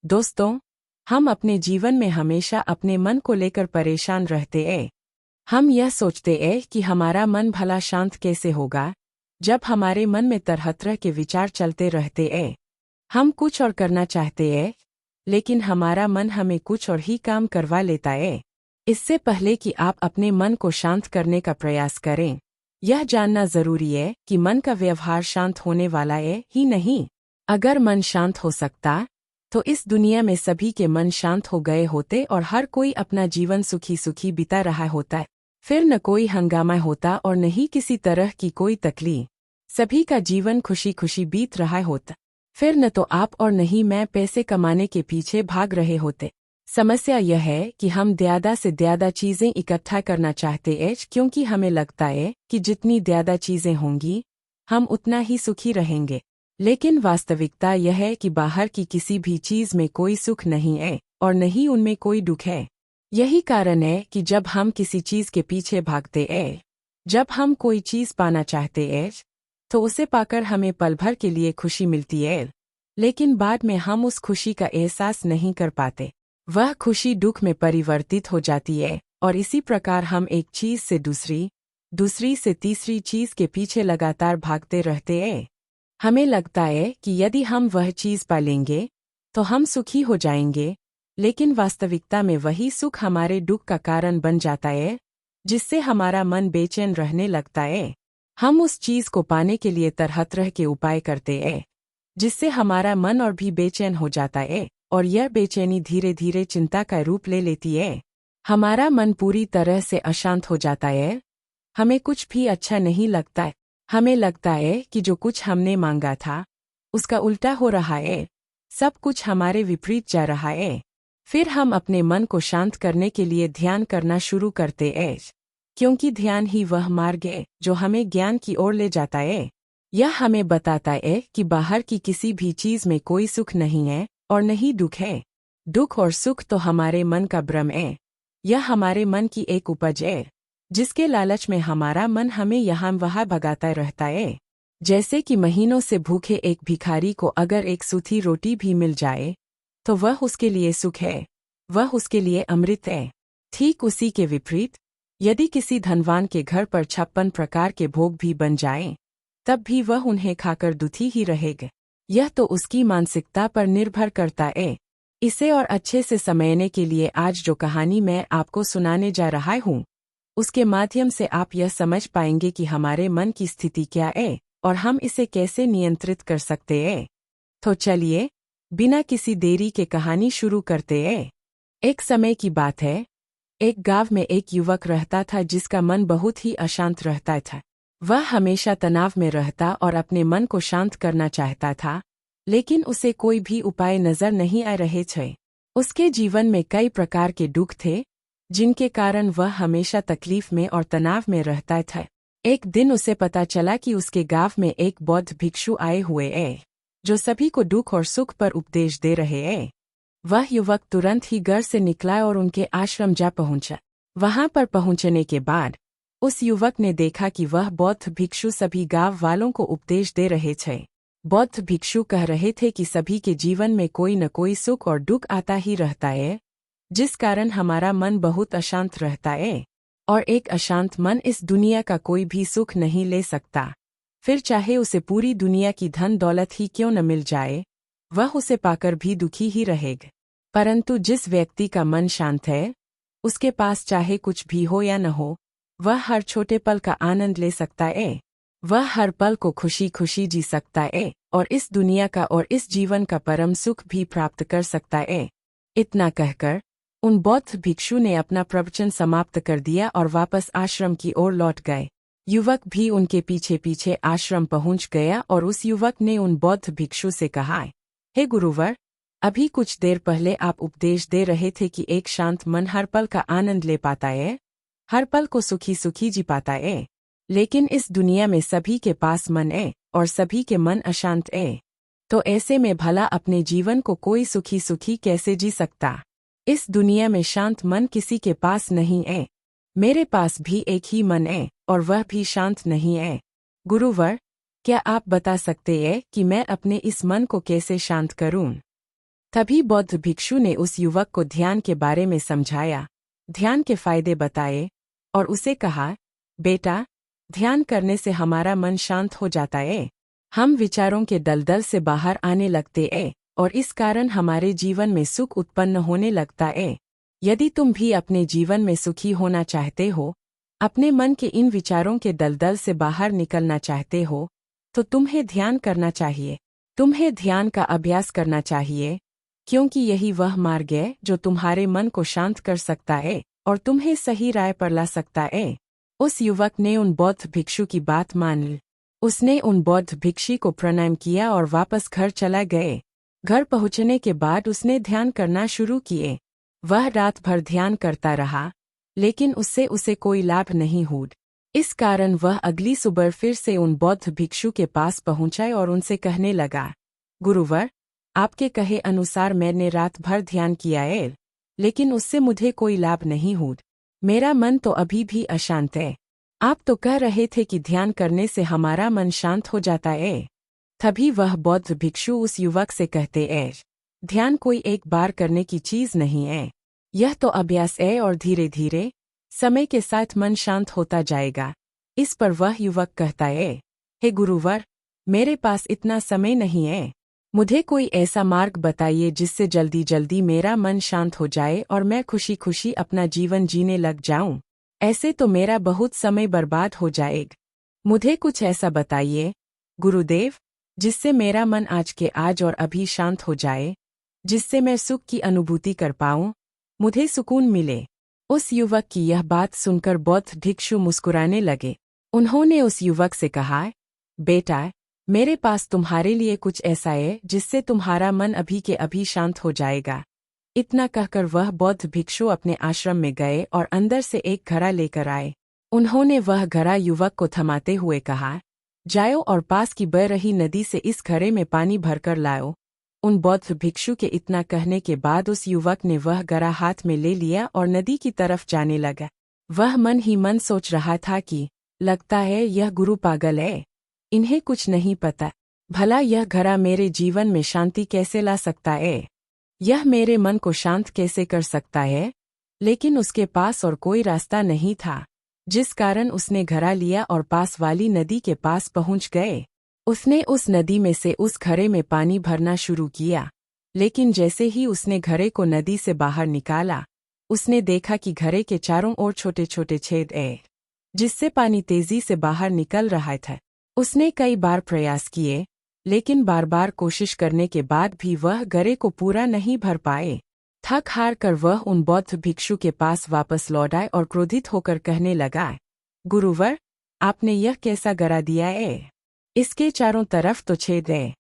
दोस्तों, हम अपने जीवन में हमेशा अपने मन को लेकर परेशान रहते हैं। हम यह सोचते हैं कि हमारा मन भला शांत कैसे होगा, जब हमारे मन में तरह तरह के विचार चलते रहते हैं। हम कुछ और करना चाहते हैं, लेकिन हमारा मन हमें कुछ और ही काम करवा लेता है। इससे पहले कि आप अपने मन को शांत करने का प्रयास करें, यह जानना जरूरी है कि मन का व्यवहार शांत होने वाला है ही नहीं। अगर मन शांत हो सकता, तो इस दुनिया में सभी के मन शांत हो गए होते और हर कोई अपना जीवन सुखी सुखी बिता रहा होता। फिर न कोई हंगामा होता और न ही किसी तरह की कोई तकलीफ। सभी का जीवन खुशी खुशी बीत रहा होता। फिर न तो आप और न ही मैं पैसे कमाने के पीछे भाग रहे होते। समस्या यह है कि हम ज़्यादा से ज़्यादा चीज़ें इकट्ठा करना चाहते हैं, क्योंकि हमें लगता है कि जितनी ज़्यादा चीज़ें होंगी, हम उतना ही सुखी रहेंगे। लेकिन वास्तविकता यह है कि बाहर की किसी भी चीज़ में कोई सुख नहीं है और न ही उनमें कोई दुख है। यही कारण है कि जब हम किसी चीज़ के पीछे भागते हैं, जब हम कोई चीज़ पाना चाहते हैं, तो उसे पाकर हमें पल भर के लिए खुशी मिलती है, लेकिन बाद में हम उस खुशी का एहसास नहीं कर पाते। वह खुशी दुख में परिवर्तित हो जाती है और इसी प्रकार हम एक चीज़ से दूसरी से तीसरी चीज़ के पीछे लगातार भागते रहते हैं। हमें लगता है कि यदि हम वह चीज़ पा लेंगे तो हम सुखी हो जाएंगे, लेकिन वास्तविकता में वही सुख हमारे दुख का कारण बन जाता है, जिससे हमारा मन बेचैन रहने लगता है। हम उस चीज़ को पाने के लिए तरह तरह के उपाय करते हैं, जिससे हमारा मन और भी बेचैन हो जाता है और यह बेचैनी धीरे धीरे चिंता का रूप ले लेती है। हमारा मन पूरी तरह से अशांत हो जाता है। हमें कुछ भी अच्छा नहीं लगता। हमें लगता है कि जो कुछ हमने मांगा था, उसका उल्टा हो रहा है। सब कुछ हमारे विपरीत जा रहा है। फिर हम अपने मन को शांत करने के लिए ध्यान करना शुरू करते हैं, क्योंकि ध्यान ही वह मार्ग है जो हमें ज्ञान की ओर ले जाता है। यह हमें बताता है कि बाहर की किसी भी चीज़ में कोई सुख नहीं है और न ही दुख है। दुख और सुख तो हमारे मन का भ्रम है। यह हमारे मन की एक उपज है, जिसके लालच में हमारा मन हमें यहाँ वहाँ भगाता रहता है। जैसे कि महीनों से भूखे एक भिखारी को अगर एक सूखी रोटी भी मिल जाए, तो वह उसके लिए सुख है, वह उसके लिए अमृत है। ठीक उसी के विपरीत, यदि किसी धनवान के घर पर 56 प्रकार के भोग भी बन जाएं, तब भी वह उन्हें खाकर दुखी ही रहेगा। यह तो उसकी मानसिकता पर निर्भर करता है। इसे और अच्छे से समझने के लिए आज जो कहानी मैं आपको सुनाने जा रहा हूँ, उसके माध्यम से आप यह समझ पाएंगे कि हमारे मन की स्थिति क्या है और हम इसे कैसे नियंत्रित कर सकते हैं। तो चलिए, बिना किसी देरी के कहानी शुरू करते हैं। एक समय की बात है। एक गांव में एक युवक रहता था जिसका मन बहुत ही अशांत रहता था। वह हमेशा तनाव में रहता और अपने मन को शांत करना चाहता था, लेकिन उसे कोई भी उपाय नजर नहीं आ रहे थे। उसके जीवन में कई प्रकार के दुख थे, जिनके कारण वह हमेशा तकलीफ में और तनाव में रहता था। एक दिन उसे पता चला कि उसके गांव में एक बौद्ध भिक्षु आए हुए हैं, जो सभी को दुख और सुख पर उपदेश दे रहे हैं। वह युवक तुरंत ही घर से निकला और उनके आश्रम जा पहुंचा। वहां पर पहुंचने के बाद उस युवक ने देखा कि वह बौद्ध भिक्षु सभी गांव वालों को उपदेश दे रहे थे। बौद्ध भिक्षु कह रहे थे कि सभी के जीवन में कोई न कोई सुख और दुख आता ही रहता है, जिस कारण हमारा मन बहुत अशांत रहता है, और एक अशांत मन इस दुनिया का कोई भी सुख नहीं ले सकता। फिर चाहे उसे पूरी दुनिया की धन दौलत ही क्यों न मिल जाए, वह उसे पाकर भी दुखी ही रहेगा। परंतु जिस व्यक्ति का मन शांत है, उसके पास चाहे कुछ भी हो या न हो, वह हर छोटे पल का आनंद ले सकता है। वह हर पल को खुशी खुशी जी सकता है और इस दुनिया का और इस जीवन का परम सुख भी प्राप्त कर सकता है। इतना कहकर उन बौद्ध भिक्षु ने अपना प्रवचन समाप्त कर दिया और वापस आश्रम की ओर लौट गए। युवक भी उनके पीछे पीछे आश्रम पहुंच गया और उस युवक ने उन बौद्ध भिक्षु से कहा, हे गुरुवर, अभी कुछ देर पहले आप उपदेश दे रहे थे कि एक शांत मन हर पल का आनंद ले पाता है, हर पल को सुखी सुखी जी पाता है। लेकिन इस दुनिया में सभी के पास मन है और सभी के मन अशांत है। तो ऐसे में भला अपने जीवन को कोई सुखी सुखी कैसे जी सकता? इस दुनिया में शांत मन किसी के पास नहीं है। मेरे पास भी एक ही मन है और वह भी शांत नहीं है। गुरुवर, क्या आप बता सकते हैं कि मैं अपने इस मन को कैसे शांत करूं? तभी बौद्ध भिक्षु ने उस युवक को ध्यान के बारे में समझाया, ध्यान के फायदे बताए और उसे कहा, बेटा, ध्यान करने से हमारा मन शांत हो जाता है। हम विचारों के दलदल से बाहर आने लगते हैं और इस कारण हमारे जीवन में सुख उत्पन्न होने लगता है। यदि तुम भी अपने जीवन में सुखी होना चाहते हो, अपने मन के इन विचारों के दलदल से बाहर निकलना चाहते हो, तो तुम्हें ध्यान करना चाहिए। तुम्हें ध्यान का अभ्यास करना चाहिए, क्योंकि यही वह मार्ग है जो तुम्हारे मन को शांत कर सकता है और तुम्हें सही राह पर ला सकता है। उस युवक ने उन बौद्ध भिक्षु की बात मान ली। उसने उन बौद्ध भिक्षु को प्रणाम किया और वापस घर चला गए। घर पहुंचने के बाद उसने ध्यान करना शुरू किए। वह रात भर ध्यान करता रहा, लेकिन उससे उसे कोई लाभ नहीं हुआ। इस कारण वह अगली सुबह फिर से उन बौद्ध भिक्षु के पास पहुंचा और उनसे कहने लगा, गुरुवर, आपके कहे अनुसार मैंने रात भर ध्यान किया है, लेकिन उससे मुझे कोई लाभ नहीं हुआ। मेरा मन तो अभी भी अशांत है। आप तो कह रहे थे कि ध्यान करने से हमारा मन शांत हो जाता है। तभी वह बौद्ध भिक्षु उस युवक से कहते हैं, ध्यान कोई एक बार करने की चीज नहीं है। यह तो अभ्यास है और धीरे धीरे समय के साथ मन शांत होता जाएगा। इस पर वह युवक कहता है, हे गुरुवर, मेरे पास इतना समय नहीं है। मुझे कोई ऐसा मार्ग बताइए जिससे जल्दी जल्दी मेरा मन शांत हो जाए और मैं खुशी खुशी अपना जीवन जीने लग जाऊं। ऐसे तो मेरा बहुत समय बर्बाद हो जाएगा। मुझे कुछ ऐसा बताइए, गुरुदेव, जिससे मेरा मन आज के आज और अभी शांत हो जाए, जिससे मैं सुख की अनुभूति कर पाऊं, मुझे सुकून मिले। उस युवक की यह बात सुनकर बौद्ध भिक्षु मुस्कुराने लगे। उन्होंने उस युवक से कहा, बेटा, मेरे पास तुम्हारे लिए कुछ ऐसा है जिससे तुम्हारा मन अभी के अभी शांत हो जाएगा। इतना कहकर वह बौद्ध भिक्षु अपने आश्रम में गए और अंदर से एक घड़ा लेकर आए। उन्होंने वह घड़ा युवक को थमाते हुए कहा, जाओ और पास की बह रही नदी से इस घड़े में पानी भरकर लाओ। उन बौद्ध भिक्षु के इतना कहने के बाद उस युवक ने वह घड़ा हाथ में ले लिया और नदी की तरफ जाने लगा। वह मन ही मन सोच रहा था कि लगता है यह गुरु पागल है, इन्हें कुछ नहीं पता। भला यह घड़ा मेरे जीवन में शांति कैसे ला सकता है, यह मेरे मन को शांत कैसे कर सकता है। लेकिन उसके पास और कोई रास्ता नहीं था, जिस कारण उसने घड़ा लिया और पास वाली नदी के पास पहुंच गए। उसने उस नदी में से उस घड़े में पानी भरना शुरू किया, लेकिन जैसे ही उसने घड़े को नदी से बाहर निकाला, उसने देखा कि घड़े के चारों ओर छोटे छोटे छेद हैं, जिससे पानी तेजी से बाहर निकल रहा था। उसने कई बार प्रयास किए, लेकिन बार बार कोशिश करने के बाद भी वह घड़े को पूरा नहीं भर पाए। थक हार कर वह उन बौद्ध भिक्षु के पास वापस लौट आए और क्रोधित होकर कहने लगा, गुरुवर, आपने यह कैसा घड़ा दिया है? इसके चारों तरफ तो छेद है।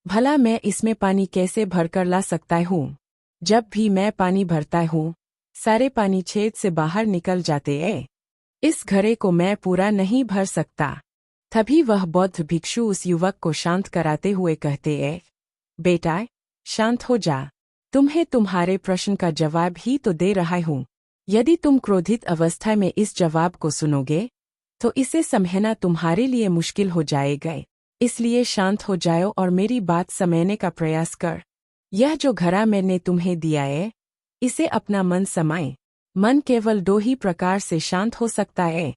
भला मैं इसमें पानी कैसे भरकर ला सकता हूँ? जब भी मैं पानी भरता हूँ, सारे पानी छेद से बाहर निकल जाते हैं। इस घड़े को मैं पूरा नहीं भर सकता। तभी वह बौद्ध भिक्षु उस युवक को शांत कराते हुए कहते हैं, बेटा, शांत हो जा। तुम्हें तुम्हारे प्रश्न का जवाब ही तो दे रहा हूँ। यदि तुम क्रोधित अवस्था में इस जवाब को सुनोगे, तो इसे समझना तुम्हारे लिए मुश्किल हो जाएगा। इसलिए शांत हो जाओ और मेरी बात समझने का प्रयास कर। यह जो घड़ा मैंने तुम्हें दिया है, इसे अपना मन समाए। मन केवल दो ही प्रकार से शांत हो सकता है।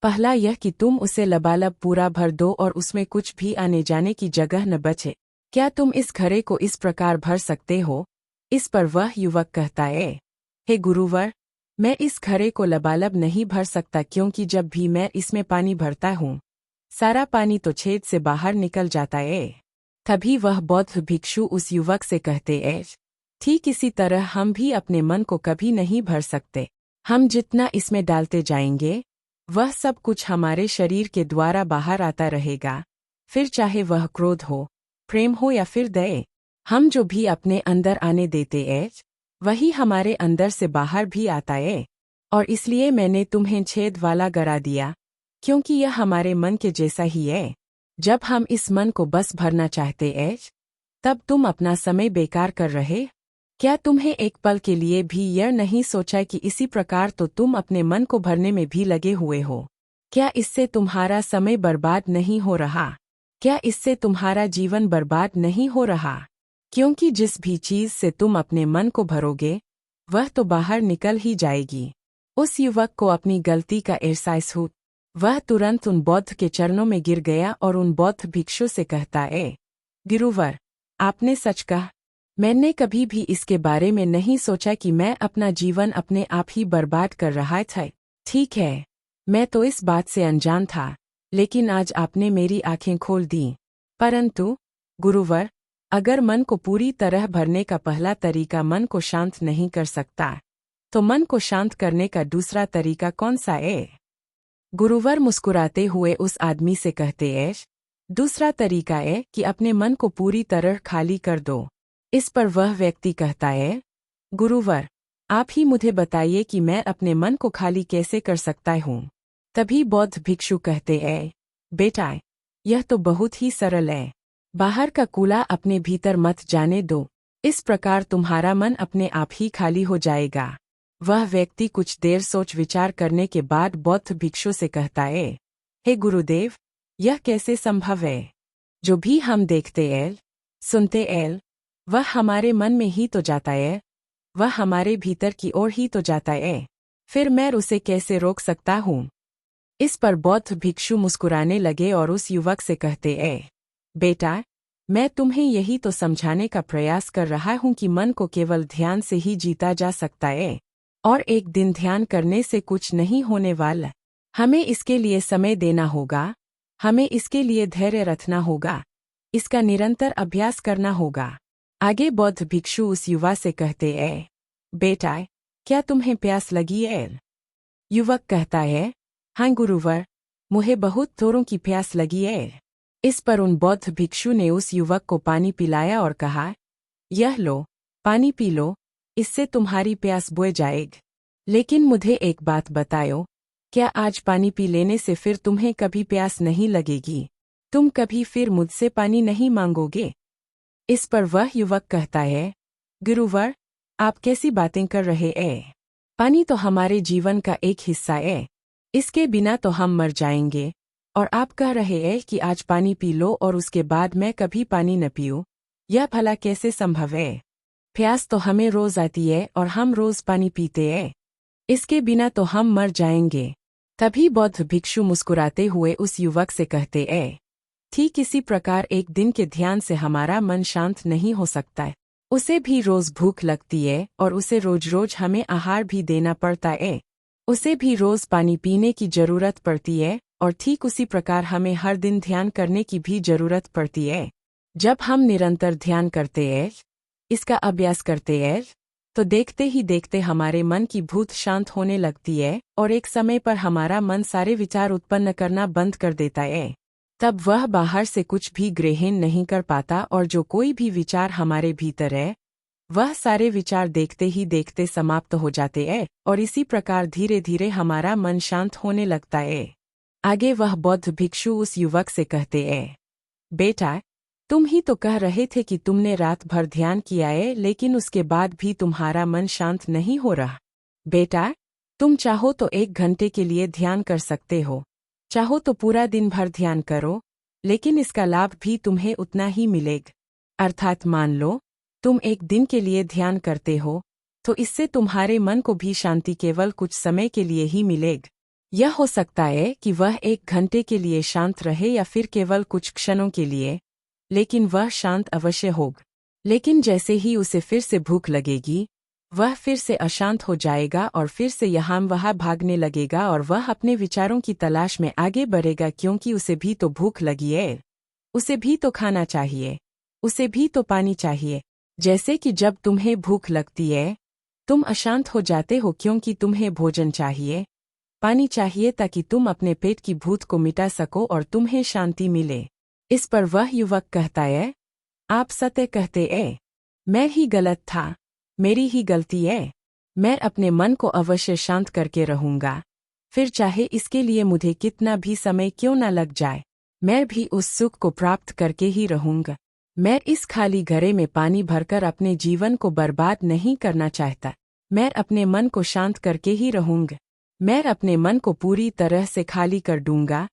पहला यह कि तुम उसे लबालब पूरा भर दो और उसमें कुछ भी आने जाने की जगह न बचे। क्या तुम इस घड़े को इस प्रकार भर सकते हो? इस पर वह युवक कहता है, हे गुरुवर, मैं इस घड़े को लबालब नहीं भर सकता, क्योंकि जब भी मैं इसमें पानी भरता हूँ, सारा पानी तो छेद से बाहर निकल जाता है। तभी वह बौद्ध भिक्षु उस युवक से कहते हैं, ठीक इसी तरह हम भी अपने मन को कभी नहीं भर सकते। हम जितना इसमें डालते जाएंगे, वह सब कुछ हमारे शरीर के द्वारा बाहर आता रहेगा। फिर चाहे वह क्रोध हो, प्रेम हो या फिर दया, हम जो भी अपने अंदर आने देते हैं, वही हमारे अंदर से बाहर भी आता है। और इसलिए मैंने तुम्हें छेद वाला घड़ा दिया, क्योंकि यह हमारे मन के जैसा ही है। जब हम इस मन को बस भरना चाहते हैं, तब तुम अपना समय बेकार कर रहे। क्या तुम्हें एक पल के लिए भी यह नहीं सोचा कि इसी प्रकार तो तुम अपने मन को भरने में भी लगे हुए हो? क्या इससे तुम्हारा समय बर्बाद नहीं हो रहा? क्या इससे तुम्हारा जीवन बर्बाद नहीं हो रहा? क्योंकि जिस भी चीज से तुम अपने मन को भरोगे वह तो बाहर निकल ही जाएगी। उस युवक को अपनी गलती का एहसास हुआ। वह तुरंत उन बौद्ध के चरणों में गिर गया और उन बौद्ध भिक्षु से कहता गुरुवर, आपने सच कहा। मैंने कभी भी इसके बारे में नहीं सोचा कि मैं अपना जीवन अपने आप ही बर्बाद कर रहा था। ठीक है, मैं तो इस बात से अनजान था, लेकिन आज आपने मेरी आंखें खोल दी। परंतु गुरुवर, अगर मन को पूरी तरह भरने का पहला तरीका मन को शांत नहीं कर सकता, तो मन को शांत करने का दूसरा तरीका कौन सा है? गुरुवर मुस्कुराते हुए उस आदमी से कहते हैं, दूसरा तरीका है कि अपने मन को पूरी तरह खाली कर दो। इस पर वह व्यक्ति कहता है, गुरुवर, आप ही मुझे बताइए कि मैं अपने मन को खाली कैसे कर सकता हूँ। तभी बौद्ध भिक्षु कहते हैं, बेटा, यह तो बहुत ही सरल है। बाहर का कूड़ा अपने भीतर मत जाने दो, इस प्रकार तुम्हारा मन अपने आप ही खाली हो जाएगा। वह व्यक्ति कुछ देर सोच विचार करने के बाद बौद्ध भिक्षु से कहता है, हे गुरुदेव, यह कैसे संभव है? जो भी हम देखते हैं, सुनते हैं, वह हमारे मन में ही तो जाता है, वह हमारे भीतर की ओर ही तो जाता है। फिर मैं उसे कैसे रोक सकता हूँ? इस पर बौद्ध भिक्षु मुस्कुराने लगे और उस युवक से कहते हैं, बेटा, मैं तुम्हें यही तो समझाने का प्रयास कर रहा हूँ कि मन को केवल ध्यान से ही जीता जा सकता है, और एक दिन ध्यान करने से कुछ नहीं होने वाला। हमें इसके लिए समय देना होगा, हमें इसके लिए धैर्य रखना होगा, इसका निरंतर अभ्यास करना होगा। आगे बौद्ध भिक्षु उस युवा से कहते हैं, बेटा, क्या तुम्हें प्यास लगी है? युवक कहता है, हाँ गुरुवर, मुझे बहुत जोरों की प्यास लगी है। इस पर उन बौद्ध भिक्षु ने उस युवक को पानी पिलाया और कहा, यह लो, पानी पी लो, इससे तुम्हारी प्यास बुझ जाएगी। लेकिन मुझे एक बात बताओ, क्या आज पानी पी लेने से फिर तुम्हें कभी प्यास नहीं लगेगी? तुम कभी फिर मुझसे पानी नहीं मांगोगे? इस पर वह युवक कहता है, गुरुवर, आप कैसी बातें कर रहे हैं? पानी तो हमारे जीवन का एक हिस्सा है, इसके बिना तो हम मर जाएंगे, और आप कह रहे हैं कि आज पानी पी लो और उसके बाद मैं कभी पानी न पीऊं। यह भला कैसे संभव है? प्यास तो हमें रोज आती है और हम रोज पानी पीते हैं, इसके बिना तो हम मर जाएंगे। तभी बौद्ध भिक्षु मुस्कुराते हुए उस युवक से कहते हैं, ठीक इसी प्रकार एक दिन के ध्यान से हमारा मन शांत नहीं हो सकता है। उसे भी रोज भूख लगती है और उसे रोज रोज हमें आहार भी देना पड़ता है। उसे भी रोज पानी पीने की जरूरत पड़ती है, और ठीक उसी प्रकार हमें हर दिन ध्यान करने की भी जरूरत पड़ती है। जब हम निरंतर ध्यान करते हैं, इसका अभ्यास करते हैं, तो देखते ही देखते हमारे मन की भूत शांत होने लगती है और एक समय पर हमारा मन सारे विचार उत्पन्न करना बंद कर देता है। तब वह बाहर से कुछ भी ग्रहण नहीं कर पाता और जो कोई भी विचार हमारे भीतर है, वह सारे विचार देखते ही देखते समाप्त हो जाते हैं और इसी प्रकार धीरे धीरे हमारा मन शांत होने लगता है। आगे वह बौद्ध भिक्षु उस युवक से कहते हैं, बेटा, तुम ही तो कह रहे थे कि तुमने रात भर ध्यान किया है, लेकिन उसके बाद भी तुम्हारा मन शांत नहीं हो रहा। बेटा, तुम चाहो तो 1 घंटे के लिए ध्यान कर सकते हो, चाहो तो पूरा दिन भर ध्यान करो, लेकिन इसका लाभ भी तुम्हें उतना ही मिलेगा। अर्थात मान लो, तुम 1 दिन के लिए ध्यान करते हो, तो इससे तुम्हारे मन को भी शांति केवल कुछ समय के लिए ही मिलेगी। यह हो सकता है कि वह 1 घंटे के लिए शांत रहे या फिर केवल कुछ क्षणों के लिए, लेकिन वह शांत अवश्य होगा। लेकिन जैसे ही उसे फिर से भूख लगेगी, वह फिर से अशांत हो जाएगा और फिर से यहाँ वहाँ भागने लगेगा और वह अपने विचारों की तलाश में आगे बढ़ेगा, क्योंकि उसे भी तो भूख लगी है, उसे भी तो खाना चाहिए, उसे भी तो पानी चाहिए। जैसे कि जब तुम्हें भूख लगती है, तुम अशांत हो जाते हो क्योंकि तुम्हें भोजन चाहिए, पानी चाहिए, ताकि तुम अपने पेट की भूख को मिटा सको और तुम्हें शांति मिले। इस पर वह युवक कहता है, आप सत्य कहते हैं, मैं ही गलत था, मेरी ही गलती है। मैं अपने मन को अवश्य शांत करके रहूंगा, फिर चाहे इसके लिए मुझे कितना भी समय क्यों न लग जाए, मैं भी उस सुख को प्राप्त करके ही रहूंगा। मैं इस खाली घड़े में पानी भरकर अपने जीवन को बर्बाद नहीं करना चाहता, मैं अपने मन को शांत करके ही रहूंगा, मैं अपने मन को पूरी तरह से खाली कर दूंगा।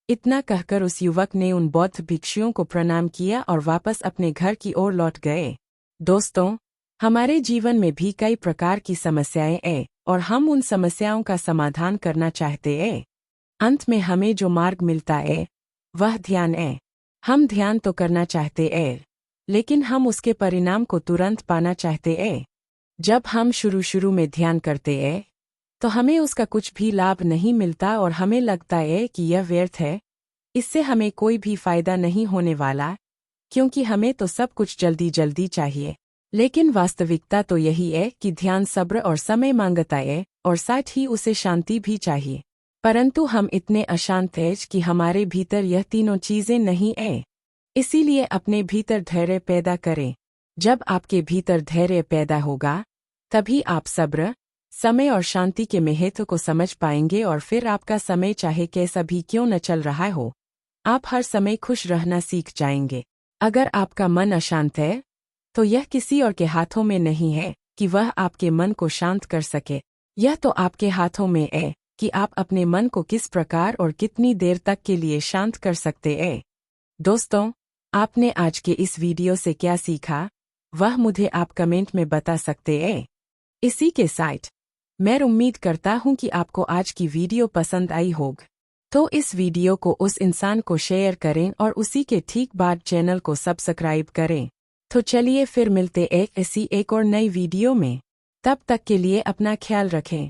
इतना कहकर उस युवक ने उन बौद्ध भिक्षुओं को प्रणाम किया और वापस अपने घर की ओर लौट गए। दोस्तों, हमारे जीवन में भी कई प्रकार की समस्याएं हैं और हम उन समस्याओं का समाधान करना चाहते हैं। अंत में हमें जो मार्ग मिलता है वह ध्यान है। हम ध्यान तो करना चाहते हैं, लेकिन हम उसके परिणाम को तुरंत पाना चाहते हैं। जब हम शुरू में ध्यान करते हैं तो हमें उसका कुछ भी लाभ नहीं मिलता और हमें लगता है कि यह व्यर्थ है, इससे हमें कोई भी फायदा नहीं होने वाला, क्योंकि हमें तो सब कुछ जल्दी जल्दी चाहिए। लेकिन वास्तविकता तो यही है कि ध्यान सब्र और समय मांगता है और साथ ही उसे शांति भी चाहिए। परंतु हम इतने अशांत हैं कि हमारे भीतर यह तीनों चीजें नहीं हैं। इसीलिए अपने भीतर धैर्य पैदा करें। जब आपके भीतर धैर्य पैदा होगा, तभी आप सब्र, समय और शांति के महत्व को समझ पाएंगे और फिर आपका समय चाहे कैसा भी क्यों न चल रहा हो, आप हर समय खुश रहना सीख जाएंगे। अगर आपका मन अशांत है, तो यह किसी और के हाथों में नहीं है कि वह आपके मन को शांत कर सके। यह तो आपके हाथों में है कि आप अपने मन को किस प्रकार और कितनी देर तक के लिए शांत कर सकते हैं। दोस्तों, आपने आज के इस वीडियो से क्या सीखा, वह मुझे आप कमेंट में बता सकते हैं। इसी के साथ मैं उम्मीद करता हूं कि आपको आज की वीडियो पसंद आई होगी। तो इस वीडियो को उस इंसान को शेयर करें और उसी के ठीक बाद चैनल को सब्सक्राइब करें। तो चलिए फिर मिलते हैं ऐसी एक और नई वीडियो में। तब तक के लिए अपना ख्याल रखें।